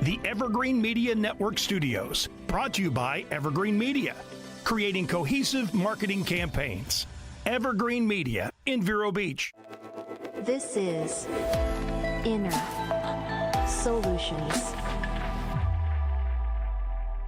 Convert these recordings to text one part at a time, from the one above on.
the Evergreen Media Network Studios, brought to you by Evergreen Media, creating cohesive marketing campaigns. Evergreen Media in Vero Beach. This is Inner Solutions.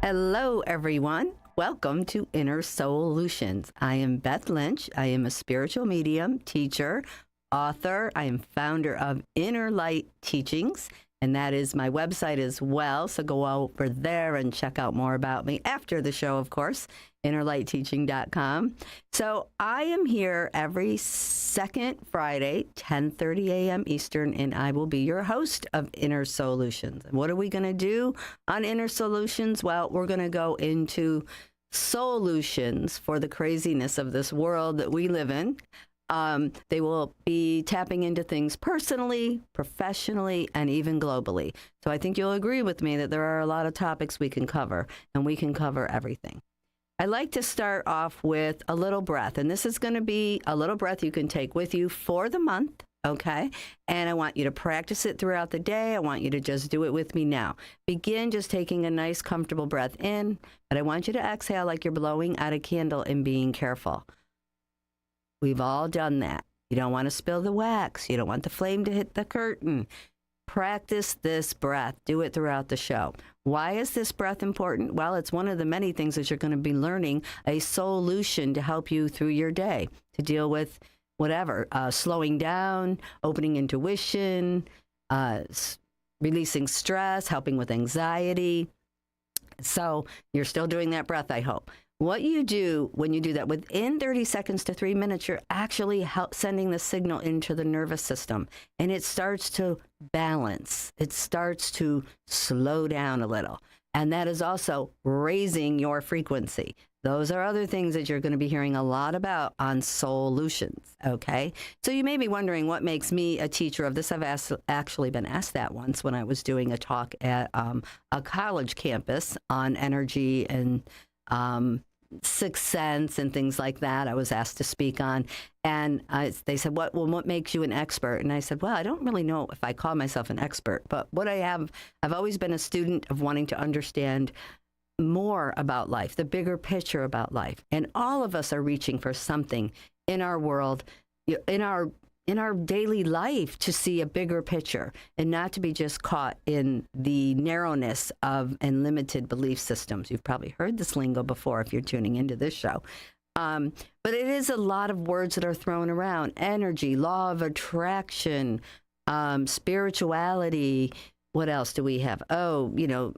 Hello, everyone. Welcome to Inner Solutions. I am Beth Lynch. I am a spiritual medium, teacher, author. I am founder of Inner Light Teachings, and that is my website as well. So go over there and check out more about me after the show, of course, innerlightteaching.com. So I am here every second Friday, 10:30 a.m. Eastern, and I will be your host of Inner Solutions. And what are we going to do on Inner Solutions? Well, we're going to go into solutions for the craziness of this world that we live in. They will be tapping into things personally, professionally, and even globally. So I think you'll agree with me that there are a lot of topics we can cover, and we can cover everything. I like to start off with a little breath, and this is going to be a little breath you can take with you for the month, okay? And I want you to practice it throughout the day. I want you to just do it with me now. Begin just taking a nice, comfortable breath in, but I want you to exhale like you're blowing out a candle and being careful. We've all done that. You don't want to spill the wax. You don't want the flame to hit the curtain. Practice this breath. Do it throughout the show. Why is this breath important? Well, it's one of the many things that you're going to be learning, a solution to help you through your day, to deal with whatever, slowing down, opening intuition, releasing stress, helping with anxiety. So you're still doing that breath, I hope. What you do when you do that, within 30 seconds to 3 minutes, you're actually sending the signal into the nervous system, and it starts to balance. It starts to slow down a little, and that is also raising your frequency. Those are other things that you're going to be hearing a lot about on SOULutions, okay? So you may be wondering what makes me a teacher of this. I've actually been asked that once when I was doing a talk at a college campus on energy and sixth sense and things like that. I was asked to speak on, and they said, what makes you an expert? And I said, well, I don't really know if I call myself an expert, but what I've always been a student of wanting to understand more about life, the bigger picture about life. And all of us are reaching for something in our world, in our daily life, to see a bigger picture and not to be just caught in the narrowness of and limited belief systems. You've probably heard this lingo before if you're tuning into this show. But it is a lot of words that are thrown around: energy, law of attraction, spirituality. What else do we have? Oh,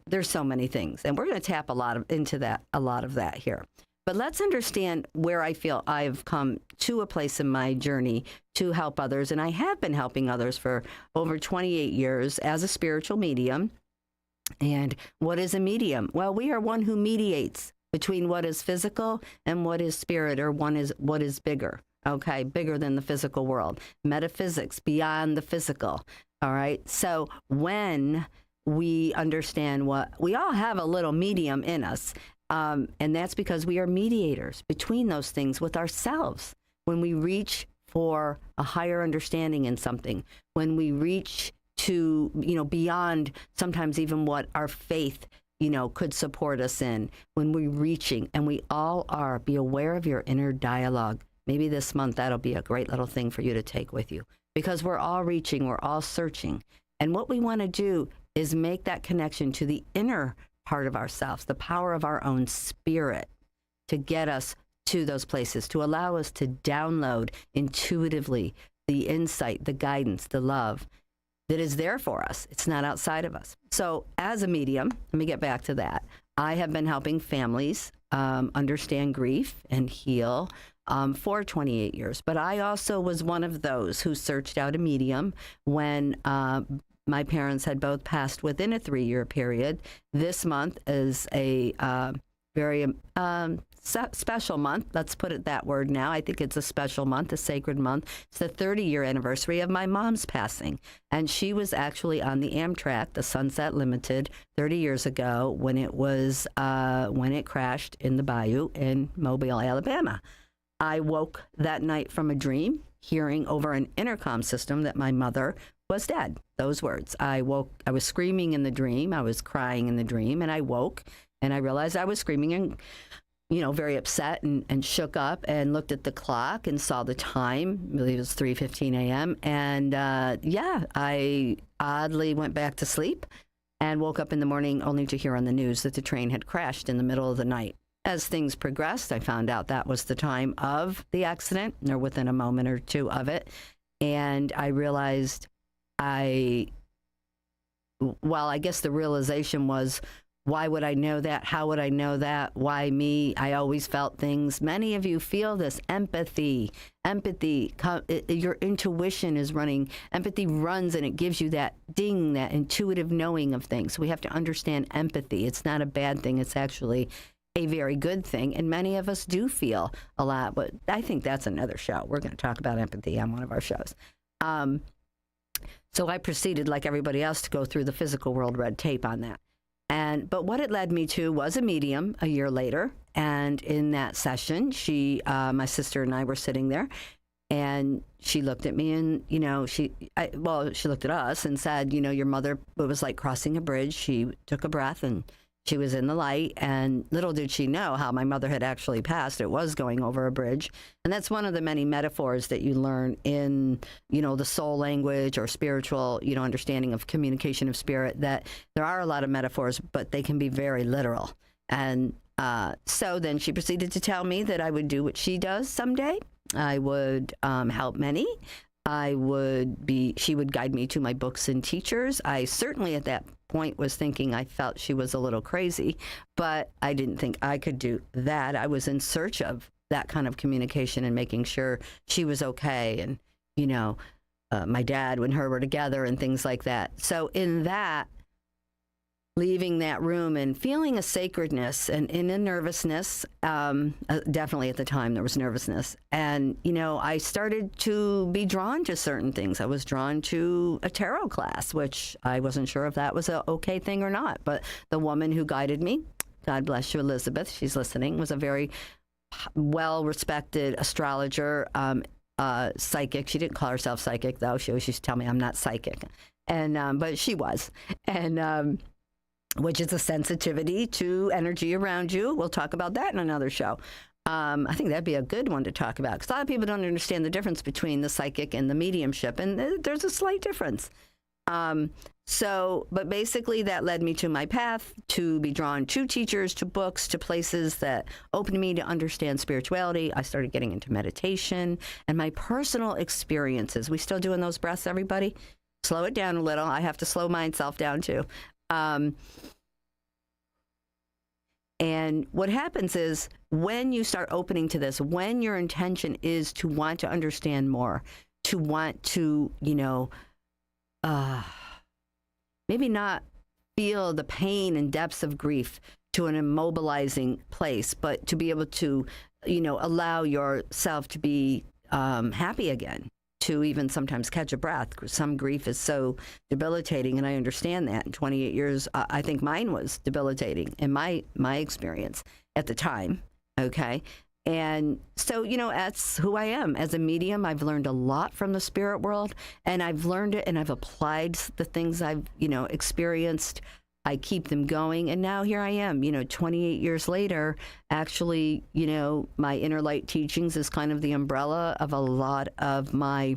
there's so many things. And we're going to tap a lot of that here. But let's understand where I feel I've come to a place in my journey to help others. And I have been helping others for over 28 years as a spiritual medium. And what is a medium? Well, we are one who mediates between what is physical and what is spirit, or what is bigger, okay? Bigger than the physical world. Metaphysics, beyond the physical, all right? So when we understand we all have a little medium in us. And that's because we are mediators between those things with ourselves. When we reach for a higher understanding in something, when we reach to, beyond sometimes even what our faith, could support us in, when we're reaching, and we all are, be aware of your inner dialogue. Maybe this month that'll be a great little thing for you to take with you, because we're all reaching, we're all searching. And what we want to do is make that connection to the inner part of ourselves, the power of our own spirit, to get us to those places, to allow us to download intuitively the insight, the guidance, the love that is there for us. It's not outside of us. So as a medium, let me get back to that. I have been helping families understand grief and heal for 28 years. But I also was one of those who searched out a medium when my parents had both passed within a 3-year period. This month is a very special month. Let's put it that word now. I think it's a special month, a sacred month. It's the 30-year anniversary of my mom's passing. And she was actually on the Amtrak, the Sunset Limited, 30 years ago when it crashed in the bayou in Mobile, Alabama. I woke that night from a dream, hearing over an intercom system that my mother was dead. Those words. I woke, I was screaming in the dream, I was crying in the dream, and I woke and I realized I was screaming and, you know, very upset and shook up and looked at the clock and saw the time. I believe it was 3:15 a.m. And I oddly went back to sleep and woke up in the morning only to hear on the news that the train had crashed in the middle of the night. As things progressed, I found out that was the time of the accident, or within a moment or two of it. And I realized I guess the realization was, why would I know that? How would I know that? Why me? I always felt things. Many of you feel this empathy. Your intuition is running. Empathy runs and it gives you that ding, that intuitive knowing of things. So we have to understand empathy. It's not a bad thing. It's actually a very good thing. And many of us do feel a lot, but I think that's another show. We're going to talk about empathy on one of our shows. So I proceeded, like everybody else, to go through the physical world red tape on that. But what it led me to was a medium a year later. And in that session, my sister and I were sitting there, and she looked at me and, you know, she looked at us and said, you know, your mother, it was like crossing a bridge. She took a breath and she was in the light, and little did she know how my mother had actually passed. It was going over a bridge. And that's one of the many metaphors that you learn in, you know, the soul language or spiritual, you know, understanding of communication of spirit, that there are a lot of metaphors, but they can be very literal. And so then she proceeded to tell me that I would do what she does someday. I would help many. She would guide me to my books and teachers. I certainly at that point was thinking, I felt she was a little crazy, but I didn't think I could do that. I was in search of that kind of communication and making sure she was okay. And, you know, my dad and her were together and things like that. So in that, leaving that room and feeling a sacredness and in a nervousness, definitely at the time there was nervousness. And, you know, I started to be drawn to certain things. I was drawn to a tarot class, which I wasn't sure if that was an okay thing or not. But the woman who guided me, God bless you, Elizabeth, she's listening, was a very well-respected astrologer, psychic. She didn't call herself psychic, though. She always used to tell me I'm not psychic. And but she was. And which is a sensitivity to energy around you. We'll talk about that in another show. I think that'd be a good one to talk about, because a lot of people don't understand the difference between the psychic and the mediumship, and there's a slight difference. But basically that led me to my path, to be drawn to teachers, to books, to places that opened me to understand spirituality. I started getting into meditation and my personal experiences. We still doing those breaths, everybody? Slow it down a little. I have to slow myself down too. And what happens is when you start opening to this, when your intention is to want to understand more, to want to, you know, maybe not feel the pain and depths of grief to an immobilizing place, but to be able to, you know, allow yourself to be happy again, to even sometimes catch a breath. Some grief is so debilitating, and I understand that. In 28 years, I think mine was debilitating in my experience at the time, okay? And so, you know, that's who I am. As a medium, I've learned a lot from the spirit world, and I've learned it, and I've applied the things I've, you know, experienced. I keep them going, and now here I am, you know, 28 years later. Actually, you know, my Inner Light teachings is kind of the umbrella of a lot of my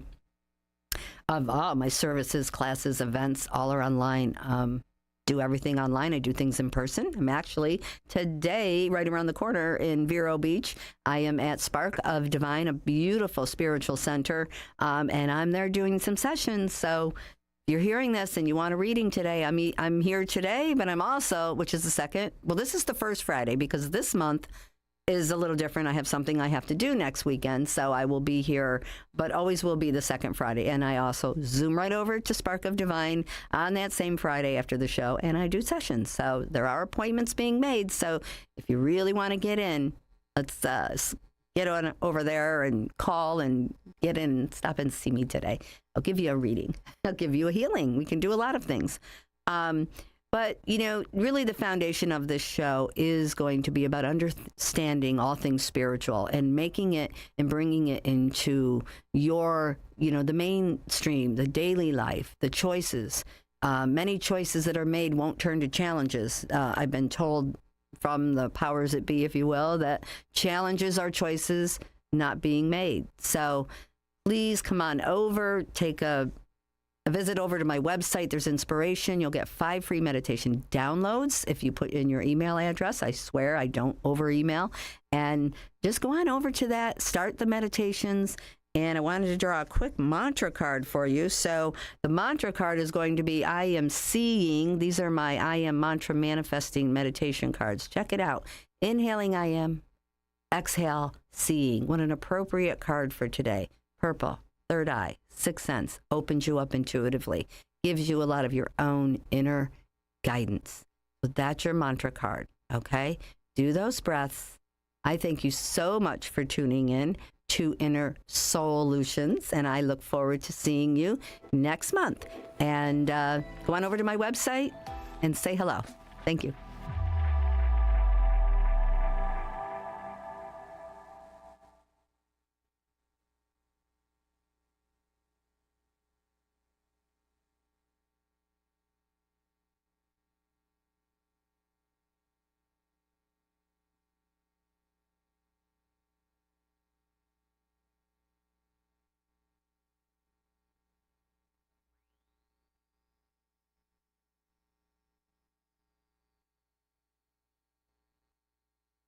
services, classes, events. All are online. Do everything online. I do things in person. I'm actually today, right around the corner in Vero Beach, I am at Spark of Divine, a beautiful spiritual center, and I'm there doing some sessions. So if you're hearing this and you want a reading today, I'm here today, but I'm also, which is the second, well, this is the first Friday, because this month is a little different. I have something I have to do next weekend, so I will be here, but always will be the second Friday. And I also zoom right over to Spark of Divine on that same Friday after the show, and I do sessions. So there are appointments being made. So if you really want to get in, let's get on over there and call and get in and stop and see me today. I'll give you a reading. I'll give you a healing. We can do a lot of things. But, really the foundation of this show is going to be about understanding all things spiritual and making it and bringing it into your, the mainstream, the daily life, the choices. Many choices that are made won't turn to challenges. I've been told from the powers that be, if you will, that challenges are choices not being made. So please come on over, take a visit over to my website. There's inspiration. You'll get 5 free meditation downloads if you put in your email address. I swear I don't over email. And just go on over to that, start the meditations. And I wanted to draw a quick mantra card for you. So the mantra card is going to be I am seeing. These are my I am mantra manifesting meditation cards. Check it out. Inhaling I am. Exhale seeing. What an appropriate card for today. Purple. Third eye, sixth sense, opens you up intuitively, gives you a lot of your own inner guidance. So that's your mantra card, okay? Do those breaths. I thank you so much for tuning in to Inner SOULutions, and I look forward to seeing you next month. And go on over to my website and say hello. Thank you.